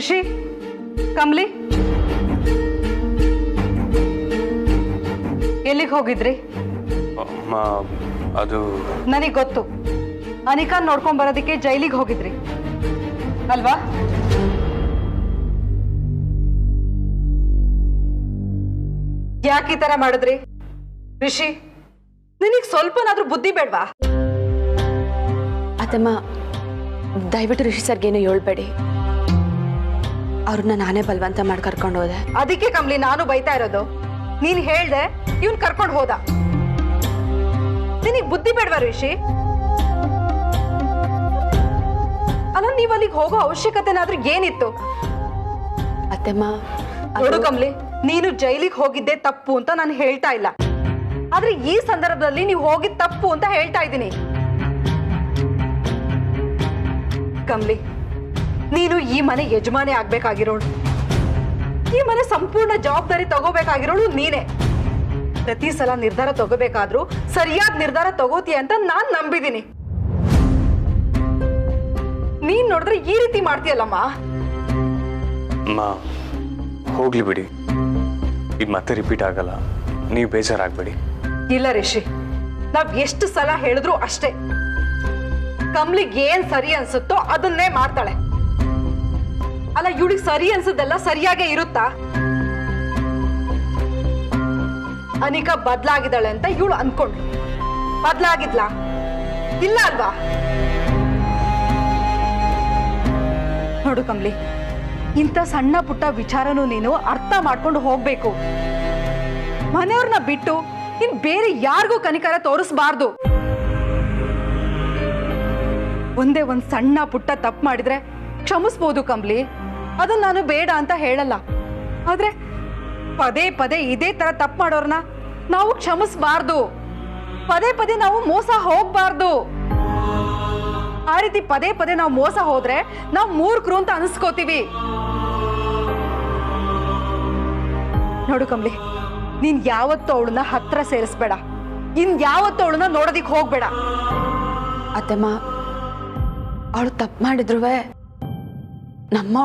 ರಿಷಿ, ಕಮ್ಲಿ, ಎಲ್ಲಿಗೆ ಹೋಗಿದ್ರಿ? ಅಮ್ಮ ಅದು ನನಗೆ ಗೊತ್ತು. ಅನಿಕಾ ನೋಡ್ಕೊಂಡ್ ಬರೋದಕ್ಕೆ ಜೈಲಿಗೆ ಹೋಗಿದ್ರಿ ಅಲ್ವಾ? ಯಾಕೆ ಈ ತರ ಮಾಡಿದ್ರಿ? ರಿಷಿ, ನಿನಗೆ ಸ್ವಲ್ಪನಾದ್ರೂ ಬುದ್ಧಿ ಬೇಡ್ವಾ? ಅತ್ತಮ್ಮ, ದಯವಿಟ್ಟು ರಿಷಿ ಸರ್ಗೇನು ಹೇಳ್ಬೇಡಿ. ಅವ್ರನ್ನ ನಾನೇ ಬಲವಂತ ಮಾಡಿ ಕರ್ಕೊಂಡು ಹೋದೆ. ಅದಕ್ಕೆ ಕಮ್ಲಿ ನಾನು ಬೈತಾ ಇರೋದು. ನೀನ್ ಹೇಳ್ದೆ ಇವನ್ ಕರ್ಕೊಂಡು ಹೋದ. ನಿನಗ್ ಬುದ್ಧಿ ಬೇಡ್ವಾ ರಿಷಿ? ಅಲ್ಲ, ನೀವ್ ಅಲ್ಲಿಗೆ ಹೋಗೋ ಅವಶ್ಯಕತೆನಾದ್ರೂ ಏನಿತ್ತು? ಅತ್ತಮ್ಮ, ನೋಡು ಕಮ್ಲಿ, ನೀನು ಜೈಲಿಗೆ ಹೋಗಿದ್ದೆ ತಪ್ಪು ಅಂತ ನಾನು ಹೇಳ್ತಾ ಇಲ್ಲ. ಆದ್ರೆ ಈ ಸಂದರ್ಭದಲ್ಲಿ ನೀವು ಹೋಗಿದ್ ತಪ್ಪು ಅಂತ ಹೇಳ್ತಾ ಇದ್ದೀನಿ. ಕಮ್ಲಿ, ನೀನು ಈ ಮನೆ ಯಜಮಾನಿ ಆಗ್ಬೇಕಾಗಿರೋಳು. ಈ ಮನೆ ಸಂಪೂರ್ಣ ಜವಾಬ್ದಾರಿ ತಗೋಬೇಕಾಗಿರೋಳು ನೀನೆ. ಪ್ರತಿ ಸಲ ನಿರ್ಧಾರ ತಗೋಬೇಕಾದ್ರೂ ಸರಿಯಾದ ನಿರ್ಧಾರ ತಗೋತೀಯ ಅಂತ ನಾನ್ ನಂಬಿದ್ದೀನಿ. ನೀನ್ ನೋಡಿದ್ರೆ ಈ ರೀತಿ ಮಾಡ್ತೀಯಲ್ಲಮ್ಮ. ಅಮ್ಮ ಹೋಗ್ಲಿ ಬಿಡಿ, ಇದು ಮತ್ತೆ ರಿಪೀಟ್ ಆಗಲ್ಲ, ನೀವು ಬೇಜಾರಾಗಬೇಡಿ. ಇಲ್ಲ ರಿಷಿ, ನಾವ್ ಎಷ್ಟು ಸಲ ಹೇಳಿದ್ರು ಅಷ್ಟೇ. ಕಮ್ಲಿಗೆ ಏನ್ ಸರಿ ಅನ್ಸುತ್ತೋ ಅದನ್ನೇ ಮಾಡ್ತಾಳೆ. ಅಲ್ಲ, ಇವಳಿಗೆ ಸರಿ ಅನ್ಸದೆಲ್ಲ ಸರಿಯಾಗೇ ಇರುತ್ತಾ? ಅನಿಕಾ ಬದ್ಲಾಗಿದ್ದಾಳೆ ಅಂತ ಇವಳು ಅನ್ಕೊಂಡ್ಳು. ಬದ್ಲಾಗಿದ್ಲಾ? ಇಲ್ಲ ಅಲ್ವಾ? ನೋಡು ಕಮ್ಲಿ, ಇಂಥ ಸಣ್ಣ ಪುಟ್ಟ ವಿಚಾರನೂ ನೀನು ಅರ್ಥ ಮಾಡ್ಕೊಂಡು ಹೋಗ್ಬೇಕು. ಮನೆಯವ್ರನ್ನ ಬಿಟ್ಟು ಇನ್ ಬೇರೆ ಯಾರಿಗೂ ಕನಿಕರ ತೋರಿಸಬಾರ್ದು. ಒಂದೇ ಒಂದ್ ಸಣ್ಣ ಪುಟ್ಟ ತಪ್ಪು ಮಾಡಿದ್ರೆ ಕ್ಷಮಿಸ್ಬೋದು ಕಮ್ಲಿ, ಅದನ್ನ ನಾನು ಬೇಡ ಅಂತ ಹೇಳಲ್ಲ. ಆದ್ರೆ ಪದೇ ಪದೇ ಇದೇ ತರ ತಪ್ಪು ಮಾಡೋರ್ನ ನಾವು ಕ್ಷಮಿಸ್ಬಾರ್ದು. ಪದೇ ಪದೇ ನಾವು ಮೋಸ ಹೋಗ್ಬಾರ್ದು. ಆ ರೀತಿ ಪದೇ ಪದೇ ನಾವು ಮೋಸ ಹೋದ್ರೆ ನಾವು ಮೂರ್ಖರು ಅಂತ ಅನ್ಸ್ಕೋತೀವಿ. ನೋಡು ಕಮ್ಲಿ, ನೀನ್ ಯಾವತ್ತೂ ಅವಳನ್ನ ಹತ್ರ ಸೇರಿಸ್ಬೇಡ. ಯಾವತ್ತೂ ಅವಳನ್ನ ನೋಡೋದಿಕ್ ಹೋಗ್ಬೇಡ. ಅತ್ತಮ್ಮ, ಅವಳು ತಪ್ಪು ಮಾಡಿದ್ರು ನಮ್ಮ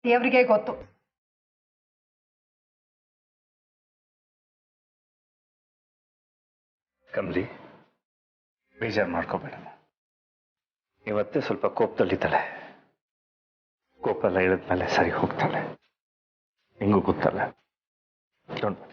ದೇವ್ರಿಗೆ ಗೊತ್ತು. ಕಮ್ಲಿ, ಬೇಜಾರು ಮಾಡ್ಕೋಬೇಡ. ಇವತ್ತೇ ಸ್ವಲ್ಪ ಕೋಪದಲ್ಲಿದ್ದಾಳೆ. ಕೋಪ ಎಲ್ಲ ಇಳಿದ್ಮೇಲೆ ಸರಿ ಹೋಗ್ತಾಳೆ. ನಿಂಗೂ ಗೊತ್ತಲ್ಲ. ಡೋಂಟ್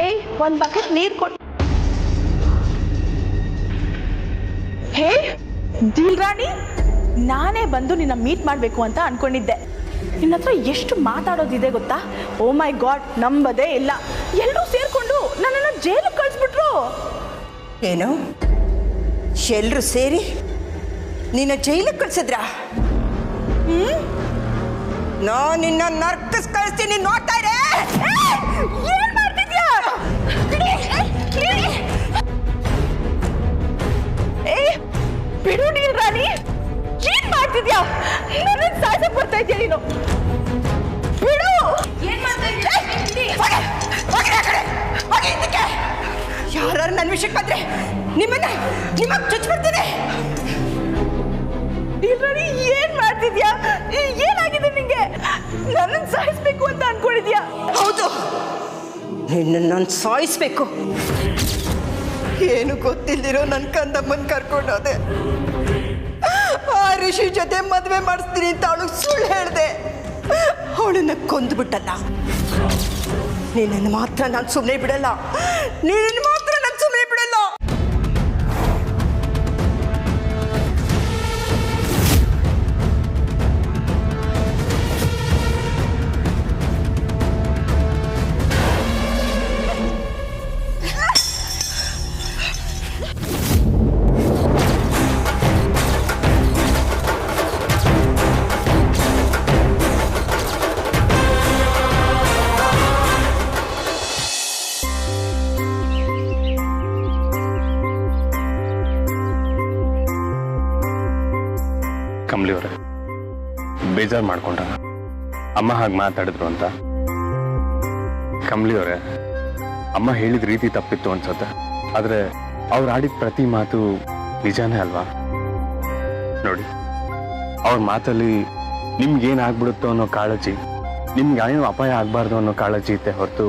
ಏಯ್ ಒಂದ್ ಬಕೆಟ್ ನೀರ್ ಕೊಡ್. ಹೇ ದಿಲ್ ರಾಣಿ, ನಾನೇ ಬಂದು ನಿನ್ನ ಮೀಟ್ ಮಾಡ್ಬೇಕು ಅಂತ ಅನ್ಕೊಂಡಿದ್ದೆ. ನಿನ್ನ ಹತ್ರ ಎಷ್ಟು ಮಾತಾಡೋದಿದೆ ಗೊತ್ತಾ? ಓ ಮೈ ಗಾಡ್, ನಂಬದೇ ಇಲ್ಲ. ಎಲ್ಲರೂ ಸೇರ್ಕೊಂಡು ನನ್ನನ್ನು ಜೈಲಿಗೆ ಕಳಿಸ್ಬಿಟ್ರು. ಏನು, ಎಲ್ರು ಸೇರಿ ನಿನ್ನ ಜೈಲಿಗೆ ಕಳ್ಸಿದ್ರಾ? ನಾನು ನಿನ್ನ ನರ್ಕಸ್ ಕಳಿಸ್ತೀನಿ, ನೋಡ್ತಾ ಇರೇ. ಏನ್ ಮಾಡ್ತಿದ್ಯಾ? ಬಿಡು ನೀನ್ ರಾಣಿ, ಏನ್ ಮಾಡ್ತಿದ್ಯಾ? ನನ್ನ ಸಾಯ್ಸಕ್ ಬರ್ತಾ ಇದ್ಯಾ ನೀನು? ಬಿಡು. ಏನ್ ಮಾಡ್ತಾ ಇದ್ಯಾ? ಯಾರು ನನ್ನ ವಿಷಯಕ್ಕೆ ಬಂದ್ರೆ ನಿಮ್ಮನ್ನ ಚುಚ್ಚಿಬಿಡ್ತೀನಿ. ರಾಣಿ, ಏನ್ ಮಾಡ್ತಿದ್ಯಾ? ಏನಾಗಿದೆ ನಿಂಗೆ? ನನ್ನ ಸಾಯಿಸ್ಬೇಕು ಅಂತ ಅನ್ಕೊಂಡಿದ್ಯಾ? ಹೌದು, ನಿನ್ನ ನಾನು ಸಾಯಿಸ್ಬೇಕು. ಏನು ಗೊತ್ತಿಲ್ದಿರೋ ನನ್ನ ಕಂದಮ್ಮನ್ ಕರ್ಕೊಂಡೋದೆ. ಆ ಋಷಿ ಜೊತೆ ಮದುವೆ ಮಾಡಿಸ್ತೀನಿ ಅಂತ ಅವಳಿಗೆ ಸುಳ್ಳು ಹೇಳಿದೆ. ಅವಳನ್ನ ಕೊಂದುಬಿಟ್ಟಲ್ಲ. ನಿನ್ನನ್ನು ಮಾತ್ರ ನಾನು ಸುಮ್ಮನೆ ಬಿಡಲ್ಲ. ನಿನ್ನನ್ನು ಮಾತ್ರ ನಾನು ಸುಮ್ಮನೆ ಬಿಡಲ್ಲ. ಕಮಲಿ ಅವರೇ, ಬೇಜಾರು ಮಾಡ್ಕೊಂಡ್ರ ಅಮ್ಮ ಹಾಗೆ ಮಾತಾಡಿದ್ರು ಅಂತ? ಕಮಲಿ ಅವರೇ, ಅಮ್ಮ ಹೇಳಿದ ರೀತಿ ತಪ್ಪಿತ್ತು ಅನ್ಸುತ್ತೆ. ಆದರೆ ಅವ್ರು ಆಡಿದ ಪ್ರತಿ ಮಾತು ನಿಜಾನೇ ಅಲ್ವಾ? ನೋಡಿ, ಅವ್ರ ಮಾತಲ್ಲಿ ನಿಮ್ಗೇನಾಗ್ಬಿಡುತ್ತೋ ಅನ್ನೋ ಕಾಳಜಿ, ನಿಮ್ಗೆ ಏನೋ ಅಪಾಯ ಆಗಬಾರ್ದು ಅನ್ನೋ ಕಾಳಜಿ ಇತ್ತೆ ಹೊರತು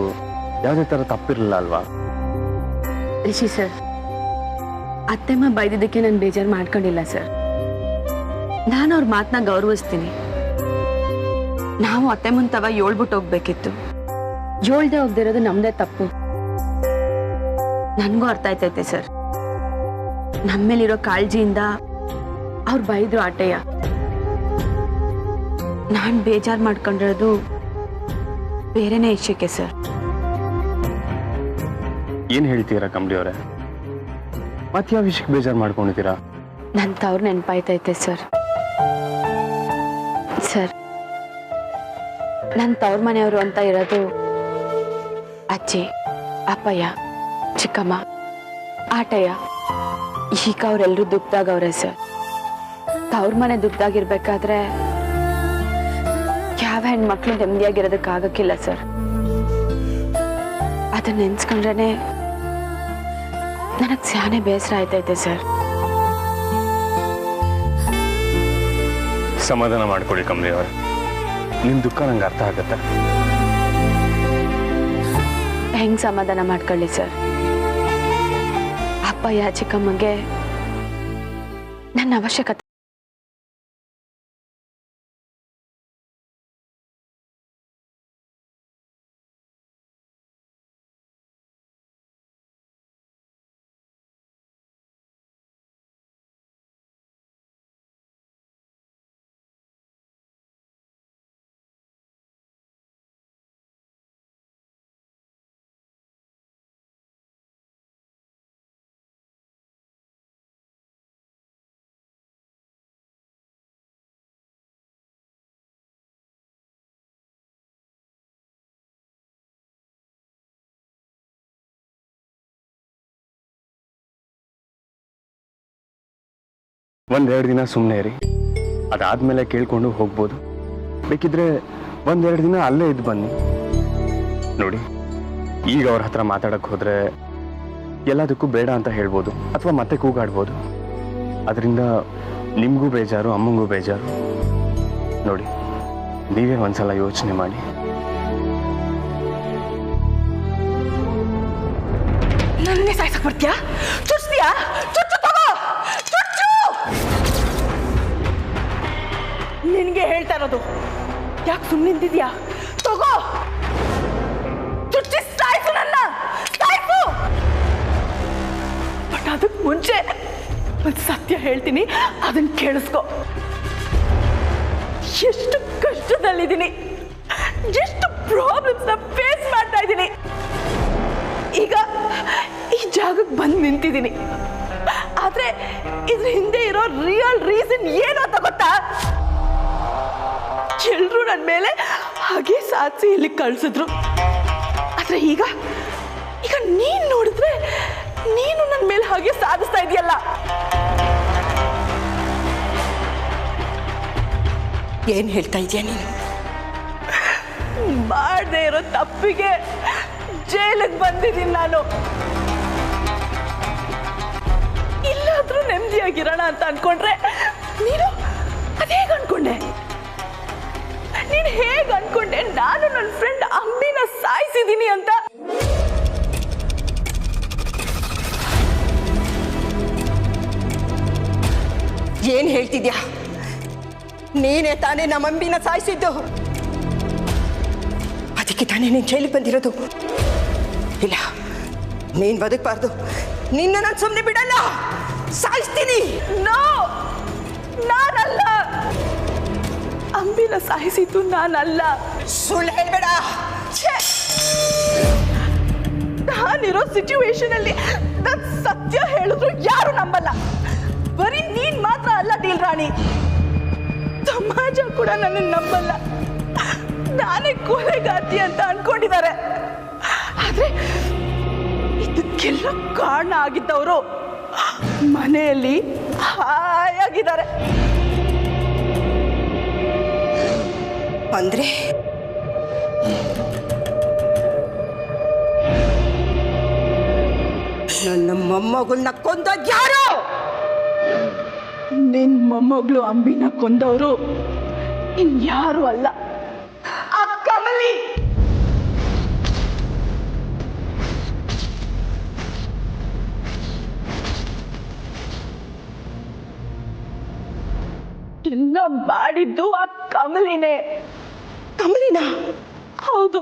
ಯಾವುದೇ ಥರ ತಪ್ಪಿರಲಿಲ್ಲ ಅಲ್ವಾ? ರಿಷಿ ಸರ್, ಅತ್ತೆಮ್ಮ ಬೈದಿದ್ದಕ್ಕೆ ನಾನು ಬೇಜಾರು ಮಾಡ್ಕೊಂಡಿಲ್ಲ ಸರ್. ನಾನು ಅವ್ರ ಮಾತನ್ನ ಗೌರವಿಸ್ತೀನಿ. ನಾವು ಅತ್ತೆ ಮುಂತವ ಹೇಳ್ಬಿಟ್ಟು ಹೋಗ್ಬೇಕಿತ್ತು. ಹೇಳ್ದೆ ಹೋಗ್ದಿರೋದು ನಮ್ದೇ ತಪ್ಪು. ನನಗೂ ಅರ್ಥ ಆಯ್ತೈತೆ ಸರ್. ನಮ್ಮೇಲಿರೋ ಕಾಳಜಿಯಿಂದ ಅವ್ರು ಬೈದ್ರು ಆಟಯ್ಯ. ನಾನು ಬೇಜಾರು ಮಾಡ್ಕೊಂಡಿರೋದು ಬೇರೆನೇ ವಿಷಯಕ್ಕೆ ಸರ್. ಏನು ಹೇಳ್ತೀರಾ ಕಮಲಿ ಅವರೇ? ಮತ್ತೆ ಯಾವ ವಿಷಯಕ್ಕೆ ಬೇಜಾರು ಮಾಡ್ಕೊಂಡಿದ್ದೀರಾ? ನನ್ನ ತವ್ರು ನೆನಪಾಯ್ತೈತೆ ಸರ್. ಸರ್, ನನ್ನ ತವ್ರ ಮನೆಯವರು ಅಂತ ಇರೋದು ಅಜ್ಜಿ, ಅಪ್ಪಯ್ಯ, ಚಿಕ್ಕಮ್ಮ, ಆಟಯ್ಯ. ಈಗ ಅವರೆಲ್ಲರೂ ದುಃಖದಾಗವ್ರೆ ಸರ್. ತವ್ರ ಮನೆ ದುಃಖದಾಗಿರ್ಬೇಕಾದ್ರೆ ಯಾವ ಹೆಣ್ಮಕ್ಳು ನೆಮ್ಮದಿಯಾಗಿರೋದಕ್ಕಾಗಕ್ಕಿಲ್ಲ ಸರ್. ಅದನ್ನ ನೆನ್ಸ್ಕೊಂಡ್ರೆ ನನಗೆ ಸ್ಯಾನೆ ಬೇಸರ ಆಯ್ತೈತೆ ಸರ್. ಸಮಾಧಾನ ಮಾಡ್ಕೊಳ್ಳಿ ಕಮಲಿ ಅವರೇ, ನಿಮ್ಮ ದುಃಖ ನಂಗೆ ಅರ್ಥ ಆಗತ್ತೆ. ಹೆಂಗ್ ಸಮಾಧಾನ ಮಾಡ್ಕೊಳ್ಳಿ ಸರ್? ಅಪ್ಪಯ್ಯ ಚಿಕ್ಕಮ್ಮಗೆ ನನ್ನ ಅವಶ್ಯಕತೆ. ಒಂದೆರಡು ದಿನ ಸುಮ್ಮನೆ ಇರಿ, ಅದಾದ್ಮೇಲೆ ಕೇಳ್ಕೊಂಡು ಹೋಗ್ಬೋದು. ಬೇಕಿದ್ರೆ ಒಂದೆರಡು ದಿನ ಅಲ್ಲೇ ಇದ್ದು ಬನ್ನಿ. ನೋಡಿ, ಈಗ ಅವ್ರ ಹತ್ರ ಮಾತಾಡಕ್ಕೆ ಹೋದ್ರೆ ಎಲ್ಲದಕ್ಕೂ ಬೇಡ ಅಂತ ಹೇಳ್ಬೋದು ಅಥವಾ ಮತ್ತೆ ಕೂಗಾಡ್ಬೋದು. ಅದರಿಂದ ನಿಮಗೂ ಬೇಜಾರು, ಅಮ್ಮಂಗೂ ಬೇಜಾರು. ನೋಡಿ, ನೀವೇ ಒಂದ್ಸಲ ಯೋಚನೆ ಮಾಡಿ. ನನ್ನೇ ಸಾಯ್ಸಕ್ ಬರ್ತೀಯಾ? ಚುಚ್ತೀಯಾ? ಚುಚ್ಚು ತಗೋ, ಚುಚ್ಚು. ನಿನ್ಗೆ ಹೇಳ್ತಾ ಇರೋದು, ಯಾಕೆ ಸುಮ್ಮನೆ ನಿಂತಿದ್ಯಾ? ತಗೋ, ಚುಚ್ಚಿ ಸಾಯ್ಸು ನನ್ನ, ಒಂದು ಸತ್ಯ ಹೇಳ್ತೀನಿ, ಅದನ್ನ ಕೇಳಿಸ್ಕೊ. ಎಷ್ಟು ಕಷ್ಟದಲ್ಲಿದ್ದೀನಿ, ಎಷ್ಟು ಪ್ರಾಬ್ಲಮ್ಸ್ನ ಫೇಸ್ ಮಾಡ್ತಾ ಇದ್ದೀನಿ. ಈಗ ಈ ಜಾಗಕ್ಕೆ ಬಂದು ನಿಂತಿದ್ದೀನಿ. ಆದ್ರೆ ಇದ್ರ ಹಿಂದೆ ಇರೋ ರಿಯಲ್ ರೀಸನ್ ಏನು ಅಂತ ಗೊತ್ತಾ? ಎಲ್ರು ನನ್ನ ಮೇಲೆ ಹಾಗೆ ಸಾಧಿಸಿ ಇಲ್ಲಿ ಕಳ್ಸಿದ್ರು. ಆದ್ರೆ ಈಗ ಈಗ ನೀನ್ ನೋಡಿದ್ರೆ ನೀನು ನನ್ನ ಮೇಲೆ ಹಾಗೆ ಸಾಧಿಸ್ತಾ ಇದೆಯಲ್ಲ. ಏನ್ ಹೇಳ್ತಾ ಇದೀಯ ನೀನು? ಮಾಡದೆ ಇರೋ ತಪ್ಪಿಗೆ ಜೈಲಿಗೆ ಬಂದಿದ್ದೀನಿ ನಾನು. ಇಲ್ಲಾದ್ರೂ ನೆಮ್ಮದಿಯಾಗಿರೋಣ ಅಂತ ಅನ್ಕೊಂಡ್ರೆ ನೀನು ಅದೇಗ ಅನ್ಕೊಂಡೆ? ನೀನು ಹೇಗೆ ಅನ್ಕೊಂಡೆ ನಾನು ನನ್ನ ಫ್ರೆಂಡ್ ಅಂಬಿನ ಸಾಯಿಸಿದ್ದೀನಿ ಅಂತ? ಏನ್ ಹೇಳ್ತಿದ್ಯಾ? ನೀನೇ ತಾನೇ ನಮ್ಮ ಅಂಬಿನ ಸಾಯಿಸಿದ್ದು. ಅದಕ್ಕೆ ತಾನೇ ನೀನು ಜೈಲಿಗೆ ಬಂದಿರೋದು. ಇಲ್ಲ, ನೀನ್ ಬದುಕಬಾರ್ದು. ನಿನ್ನ ನಾನು ಸುಮ್ಮನೆ ಬಿಡಲ್ಲ, ಸಾಯಿಸ್ತೀನಿ. ನೋ, ನಾನಲ್ಲ. ಅಂಬಿನ ಸಾಯಿಸಿದ್ದು ನಾನಲ್ಲ. ಸುಳ್ಳು ಹೇಳ್ಬೇಡ. ನಾನಿರೋ ಸಿಚುವೇಶನ್ ಅಲ್ಲಿ ನಾನು ಸತ್ಯ ಹೇಳಿದ್ರು ಯಾರು ನಂಬಲ್ಲ. ಬರೀ ನೀನ್ ಮಾತ್ರ ಅಲ್ಲ ಡೀಲ್ ರಾಣಿ, ಸಮಾಜ ಕೂಡ ನನ್ನ ನಂಬಲ್ಲ. ನಾನೇ ಕೊಲೆಗಾತಿ ಅಂತ ಅನ್ಕೊಂಡಿದ್ದಾರೆ. ಆದ್ರೆ ಇದಕ್ಕೆಲ್ಲ ಕಾರಣ ಆಗಿದ್ದವರು ಮನೆಯಲ್ಲಿ ಹಾಯಾಗಿದ್ದಾರೆ. ಅಂದ್ರೆ ನನ್ನ ಮೊಮ್ಮಗಳನ್ನ ಕೊಂದೋದ್ ಯಾರು? ನಿನ್ ಮೊಮ್ಮಗಳು ಅಂಬಿನ ಕೊಂದವರು ಇನ್ಯಾರು ಅಲ್ಲ, ಆ ಕಮಲಿ. ಎಲ್ಲ ಮಾಡಿದ್ದು ಆ ಕಮಲಿನೇ. ಕಮಲಿನ? ಹೌದು.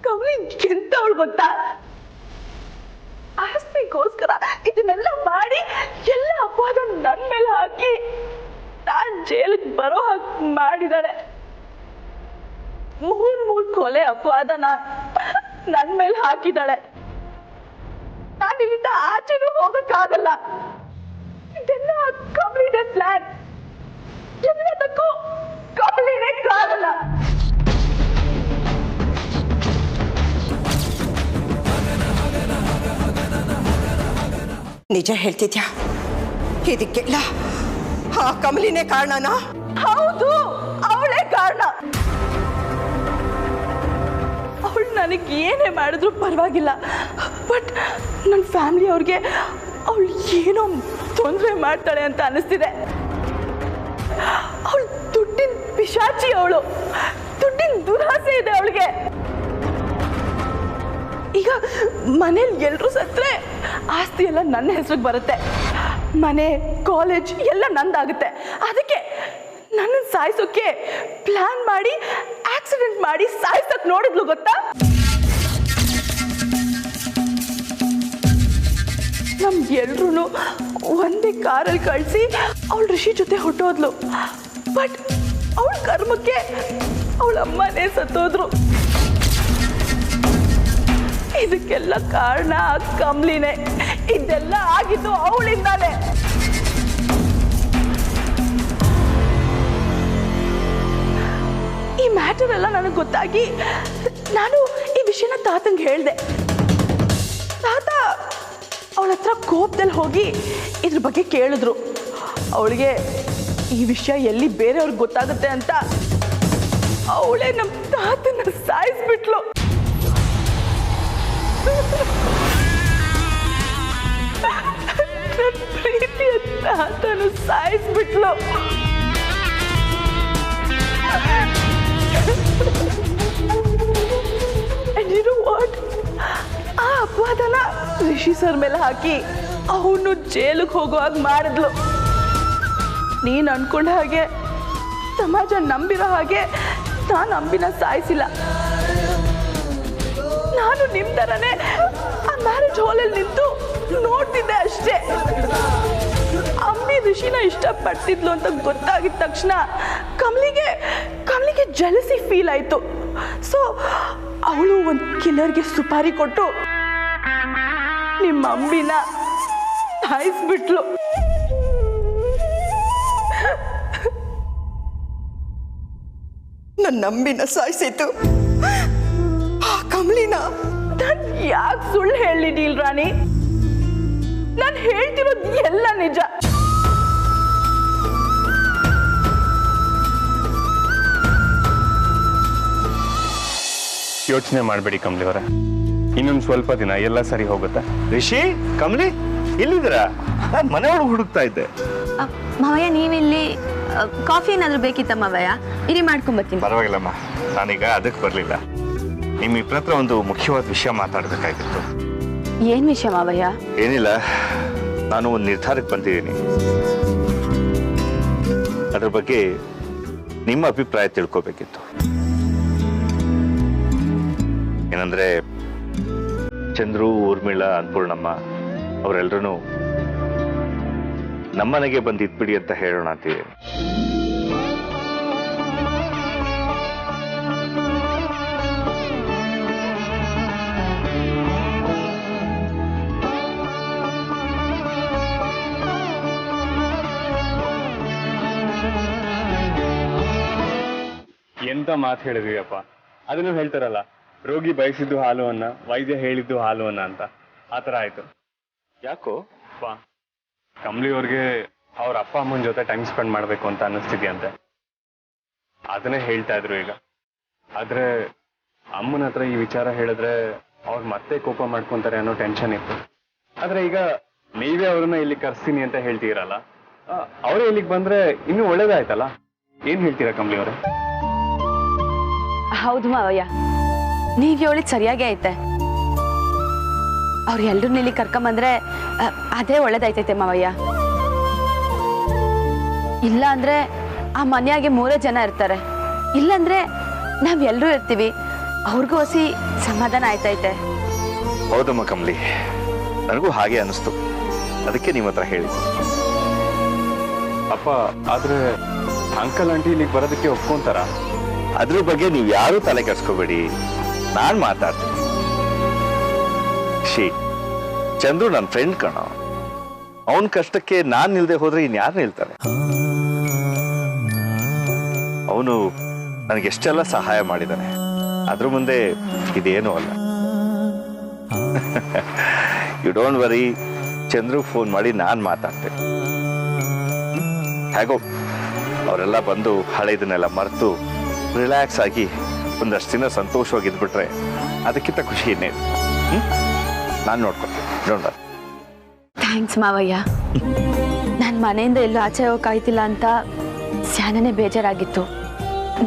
ಕಮಲಿ ಎಂತವಳು ಗೊತ್ತಾ? ಆಸ್ತಿಗೋಸ್ಕರ ಇದನ್ನೆಲ್ಲ ಮಾಡಿ ಎಲ್ಲ ಅಪವಾದ ನನ್ನ ಮೇಲೆ ಹಾಕಿ ನಾನ್ ಜೈಲಿಗೆ ಬರೋ ಹಾಗೆ ಮಾಡಿದಾಳೆ. ಮೂರ್ ಕೊಲೆ ಅಪವಾದನ ನನ್ನ ಮೇಲೆ ಹಾಕಿದಾಳೆ. ನಾನು ಇಲ್ಲಿಂದ ಆಚೆನೂ ಹೋಗಕ್ಕಾಗಲ್ಲ. ಇದೆಲ್ಲ ಕಮಲಿನ ಪ್ಲಾನ್. ಎಲ್ಲದಕ್ಕೂ ಕಮಲಿನೇ ಕಾರಣ. ನಿಜ ಹೇಳ್ತಿದ್ಯಾ? ಇದಕ್ಕೆಲ್ಲ ಆ ಕಮಲಿನೇ ಕಾರಣನಾ? ಹೌದು, ಅವಳೇ ಕಾರಣ. ಅವಳು ನನಗೆ ಏನೇ ಮಾಡಿದ್ರು ಪರವಾಗಿಲ್ಲ, ಬಟ್ ನನ್ನ ಫ್ಯಾಮಿಲಿ ಅವ್ರಿಗೆ ಅವಳು ಏನೋ ತೊಂದರೆ ಮಾಡ್ತಾಳೆ ಅಂತ ಅನಿಸ್ತಿದೆ. ಅವಳು ದುಡ್ಡಿನ ಪಿಶಾಚಿ. ಅವಳು ದುಡ್ಡಿನ ದುರಾಸೆ ಇದೆ ಅವಳಿಗೆ. ಈಗ ಮನೇಲಿ ಎಲ್ರೂ ಸತ್ರೆ ಆಸ್ತಿ ಎಲ್ಲ ನನ್ನ ಹೆಸರಿಗೆ ಬರುತ್ತೆ. ಮನೆ, ಕಾಲೇಜ್ ಎಲ್ಲ ನಂದಾಗುತ್ತೆ. ಅದಕ್ಕೆ ನನ್ನ ಸಾಯಿಸೋಕೆ ಪ್ಲಾನ್ ಮಾಡಿ ಆಕ್ಸಿಡೆಂಟ್ ಮಾಡಿ ಸಾಯಿಸಕ್ ನೋಡಿದ್ಲು ಗೊತ್ತಾ? ನಮ್ ಎಲ್ರೂ ಒಂದೇ ಕಾರಲ್ಲಿ ಕಳಿಸಿ ಅವಳು ಋಷಿ ಜೊತೆ ಹೊಟ್ಟೋದ್ಲು. ಬಟ್ ಅವಳ ಕರ್ಮಕ್ಕೆ ಅವಳ ಅಮ್ಮನೇ ಸತ್ತೋದ್ರು. ಇದಕ್ಕೆಲ್ಲ ಕಾರಣ ಕಮಲಿನೇ. ಇದೆಲ್ಲ ಆಗಿದ್ದು ಅವಳಿಂದಾನೆ. ಈ ಮ್ಯಾಟರ್ ಎಲ್ಲ ನನಗೆ ಗೊತ್ತಾಗಿ ನಾನು ಈ ವಿಷಯನ ತಾತಂಗೆ ಹೇಳಿದೆ. ತಾತ ಅವಳ ಹತ್ರ ಕೋಪದಲ್ಲಿ ಹೋಗಿ ಇದ್ರ ಬಗ್ಗೆ ಕೇಳಿದ್ರು. ಅವಳಿಗೆ ಈ ವಿಷಯ ಎಲ್ಲಿ ಬೇರೆಯವ್ರಿಗೆ ಗೊತ್ತಾಗುತ್ತೆ ಅಂತ ಅವಳೇ ನಮ್ಮ ತಾತನ ಸಾಯಿಸ್ಬಿಟ್ಲು. ಪ್ರೀತಿಯ ತಾತನ ಸಾಯಿಸ್ಬಿಟ್ಲು. And you know what? ಆ ಅಪವಾದನ ರಿಷಿ ಸರ್ ಮೇಲೆ ಹಾಕಿ ಅವನು ಜೈಲಿಗೆ ಹೋಗೋ ಹಾಗೆ ಮಾಡಿದ್ಲು. ನೀನು ಅನ್ಕೊಂಡ ಹಾಗೆ, ಸಮಾಜ ನಂಬಿರೋ ಹಾಗೆ ನಾನು ಅಂಬಿನ ಸಾಯಿಸಿಲ್ಲ. ನಾನು ನಿಮ್ಮ ಥರನೇ ಆ ಮ್ಯಾರೇಜ್ ಹಾಲಲ್ಲಿ ನಿಂತು ನೋಡ್ತಿದ್ದೆ ಅಷ್ಟೇ. ಅಮ್ಮಿ ಋಷಿನ ಇಷ್ಟಪಡ್ತಿದ್ಲು ಅಂತ ಗೊತ್ತಾಗಿದ ತಕ್ಷಣ ಕಮಲಿಗೆ ಜಲಸಿ ಫೀಲ್ ಆಯ್ತು. ಸೊ ಅವಳು ಒಂದು ಕಿಲ್ಲರ್ಗೆ ಸುಪಾರಿ ಕೊಟ್ಟು ನಿಮ್ಮ ಅಂಬಿನ ಸಾಯಿಸ್ಬಿಟ್ಲು. ನನ್ನ ಅಂಬಿನ ಸಾಯಿಸಿತು ಆ ಕಮಲಿನ. ನಾನು ಯಾಕೆ ಸುಳ್ಳು ಹೇಳಿ ಡೀಲ್ ರಾಣಿ? ನಾನು ಹೇಳ್ತಿರೋದು ಎಲ್ಲ ನಿಜ. ಯೋಚನೆ ಮಾಡಬೇಡಿ ಕಮಲಿ ಅವರ, ಇನ್ನೊಂದು ಸ್ವಲ್ಪ ದಿನ ಎಲ್ಲ ಸರಿ ಹೋಗುತ್ತೆ. ರಿಷಿ, ಕಮಲಿ ಇಲ್ಲಿದ್ದೀರಾ? ನಾನು ಮನೆ ಒಳಗೆ ಹುಡುಕ್ತಾ ಇದ್ದೆ. ಮಾವಯ್ಯ ನೀವಿಲ್ಲಿ ಕಾಫಿ ಏನಾದರೂ ಬೇಕಿತ್ತ ಮಾವಯ್ಯ? ಇರಿ ಮಾಡ್ಕೊಂಬರ್ತೀನಿ. ಪರವಾಗಿಲ್ಲಮ್ಮ, ನಾನೀಗ ಅದಕ್ಕೆ ಬರಲಿಲ್ಲ. ನಿಮ್ಮಿಬ್ಬರ ಹತ್ರ ಒಂದು ಮುಖ್ಯವಾದ ವಿಷಯ ಮಾತಾಡಬೇಕಾಗಿತ್ತು. ಏನ್ ವಿಷಯ ಮಾವಯ್ಯ? ಏನಿಲ್ಲ, ನಾನು ಒಂದು ನಿರ್ಧಾರಕ್ಕೆ ಬಂದಿದ್ದೀನಿ. ಅದ್ರ ಬಗ್ಗೆ ನಿಮ್ಮ ಅಭಿಪ್ರಾಯ ತಿಳ್ಕೋಬೇಕಿತ್ತು. ಏನಂದ್ರೆ ಚಂದ್ರು, ಊರ್ಮಿಳಾ, ಅನ್ಪೂರ್ಣಮ್ಮ ಅವರೆಲ್ಲರೂ ನಮ್ಮನೆಗೆ ಬಂದು ಇದ್ಬಿಡಿ ಅಂತ ಹೇಳೋಣ ಅಂತಿದ್ದೀನಿ. ಎಂತ ಮಾತು ಹೇಳಿದ್ವಿಯಪ್ಪ. ಅದನ್ನು ಹೇಳ್ತಾರಲ್ಲ, ರೋಗಿ ಬಯಸಿದ್ದು ಹಾಲು ಅನ್ನ, ವೈದ್ಯ ಹೇಳಿದ್ದು ಹಾಲು ಅನ್ನ ಅಂತ. ಆ ಥರ ಆಯ್ತು. ಯಾಕೋ ಅಪ್ಪ, ಕಮಲಿ ಅವ್ರಿಗೆ ಅವ್ರ ಅಪ್ಪ ಅಮ್ಮನ ಜೊತೆ ಟೈಮ್ ಸ್ಪೆಂಡ್ ಮಾಡ್ಬೇಕು ಅಂತ ಅನ್ನಿಸ್ತಿದ್ಯಂತೆ. ಅದನ್ನೇ ಹೇಳ್ತಾ ಇದ್ರು ಈಗ. ಆದ್ರೆ ಅಮ್ಮನ ಹತ್ರ ಈ ವಿಚಾರ ಹೇಳಿದ್ರೆ ಅವ್ರು ಮತ್ತೆ ಕೋಪ ಮಾಡ್ಕೊಂತಾರೆ ಅನ್ನೋ ಟೆನ್ಷನ್ ಇತ್ತು. ಆದ್ರೆ ಈಗ ನೀವೇ ಅವ್ರನ್ನ ಇಲ್ಲಿ ಕರ್ಸ್ತೀನಿ ಅಂತ ಹೇಳ್ತೀರಲ್ಲ, ಅವರೇ ಇಲ್ಲಿಗೆ ಬಂದ್ರೆ ಇನ್ನೂ ಒಳ್ಳೇದಾಯ್ತಲ್ಲ. ಏನ್ ಹೇಳ್ತೀರಾ ಕಮಲಿ ಅವರೇ? ಹೌದು ಮಾವಯ್ಯ, ನೀವ್ ಹೇಳಿದ್ ಸರಿಯಾಗಿ ಐತೆ. ಅವ್ರು ಎಲ್ರನ್ನ ಇಲ್ಲಿ ಕರ್ಕೊಂಬಂದ್ರೆ ಅದೇ ಒಳ್ಳೇದಾಯ್ತೈತೆ ಮಾವಯ್ಯ. ಇಲ್ಲ ಅಂದ್ರೆ ಆ ಮನೆಯಾಗೆ 3 ಜನ ಇರ್ತಾರೆ, ಇಲ್ಲಂದ್ರೆ ನಾವ್ ಎಲ್ರೂ ಇರ್ತೀವಿ. ಅವ್ರಿಗೂ ಹೊಸಿ ಸಮಾಧಾನ ಆಯ್ತೈತೆ. ಹೌದಮ್ಮ ಕಮಲಿ, ನನಗೂ ಹಾಗೆ ಅನಿಸ್ತು. ಅದಕ್ಕೆ ನಿಮ್ಮ ಹತ್ರ ಹೇಳಿ. ಅಪ್ಪ, ಆದ್ರೆ ಅಂಕಲ್ ಆಂಟಿ ಇಲ್ಲಿಗೆ ಬರೋದಕ್ಕೆ ಒಪ್ಕೊಂತಾರ? ಅದ್ರ ಬಗ್ಗೆ ನೀವು ಯಾರೂ ತಲೆ ಕೆಡ್ಸ್ಕೋಬೇಡಿ, ನಾನು ಮಾತಾಡ್ತೀನಿ. ಚಂದ್ರು ನನ್ನ ಫ್ರೆಂಡ್ ಕಣ. ಅವನ ಕಷ್ಟಕ್ಕೆ ನಾನು ನಿಲ್ದೆ ಹೋದ್ರೆ ಇನ್ಯಾರು ನಿಲ್ತಾರೆ? ಅವನು ನನಗೆಷ್ಟೆಲ್ಲ ಸಹಾಯ ಮಾಡಿದ್ದಾನೆ. ಅದ್ರ ಮುಂದೆ ಇದೇನೂ ಅಲ್ಲ. You don't worry, Chandru phone ಮಾಡಿ ನಾನು ಮಾತಾಡ್ತೇನೆ. ಹೇಗೋ ಅವರೆಲ್ಲ ಬಂದು ಹಳೆದನ್ನೆಲ್ಲ ಮರೆತು ರಿಲ್ಯಾಕ್ಸ್ ಆಗಿ ಒಂದಷ್ಟು ದಿನ ಸಂತೋಷವಾಗಿದ್ಬಿಟ್ರೆ ಅದಕ್ಕಿಂತ ಖುಷಿ ಇನ್ನೇ. ನಾನು ನೋಡ್ಕೊತೀನಿ. Don't worry. ಥ್ಯಾಂಕ್ಸ್ ಮಾವಯ್ಯ. ನಾನು ಮನೆಯಿಂದ ಎಲ್ಲೂ ಆಚೆ ಹೋಗಕ್ಕಾಯ್ತಿಲ್ಲ ಅಂತ ಸ್ಯಾನನೇ ಬೇಜಾರಾಗಿತ್ತು.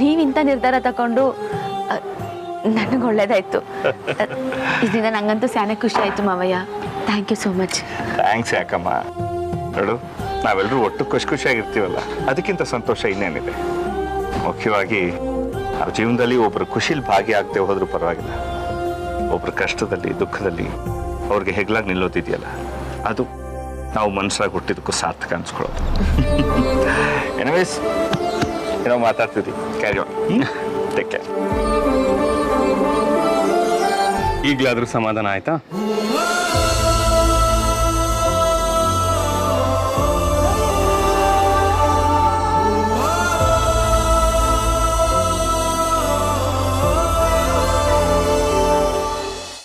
ನೀವಿಂಥ ನಿರ್ಧಾರ ತಗೊಂಡು ನನಗೆ ಒಳ್ಳೇದಾಯ್ತು. ಇದರಿಂದ ನಂಗಂತೂ ಸ್ಯಾನೆ ಖುಷಿ ಆಯ್ತು ಮಾವಯ್ಯ. Thank you so much. Thanks ಯಾಕಮ್ಮ. ನೋಡು, ನಾವೆಲ್ಲರೂ ಒಟ್ಟು ಖುಷಿಯಾಗಿರ್ತೀವಲ್ಲ, ಅದಕ್ಕಿಂತ ಸಂತೋಷ ಇನ್ನೇನಿದೆ. ಮುಖ್ಯವಾಗಿ ನಾವು ಜೀವನದಲ್ಲಿ ಒಬ್ಬರು ಖುಷಿಲಿ ಭಾಗಿಯಾಗದೆ ಹೋದ್ರೂ ಪರವಾಗಿಲ್ಲ, ಒಬ್ರು ಕಷ್ಟದಲ್ಲಿ ದುಃಖದಲ್ಲಿ ಅವ್ರಿಗೆ ಹೆಗ್ಲಾಗಿ ನಿಲ್ಲೋದಿದೆಯಲ್ಲ, ಅದು ನಾವು ಮನಸ್ಸಾಗಿ ಹುಟ್ಟಿದಕ್ಕೂ ಸಾರ್ಥಕ ಅನ್ಸ್ಕೊಳ್ಳೋದು. ಎನಿವೇಸ್, ಏನೋ ಮಾತಾಡ್ತಿದ್ವಿ, ಕ್ಯಾರಿ ಆನ್. Take care. ಈಗಲಾದ್ರೂ ಸಮಾಧಾನ ಆಯ್ತಾ?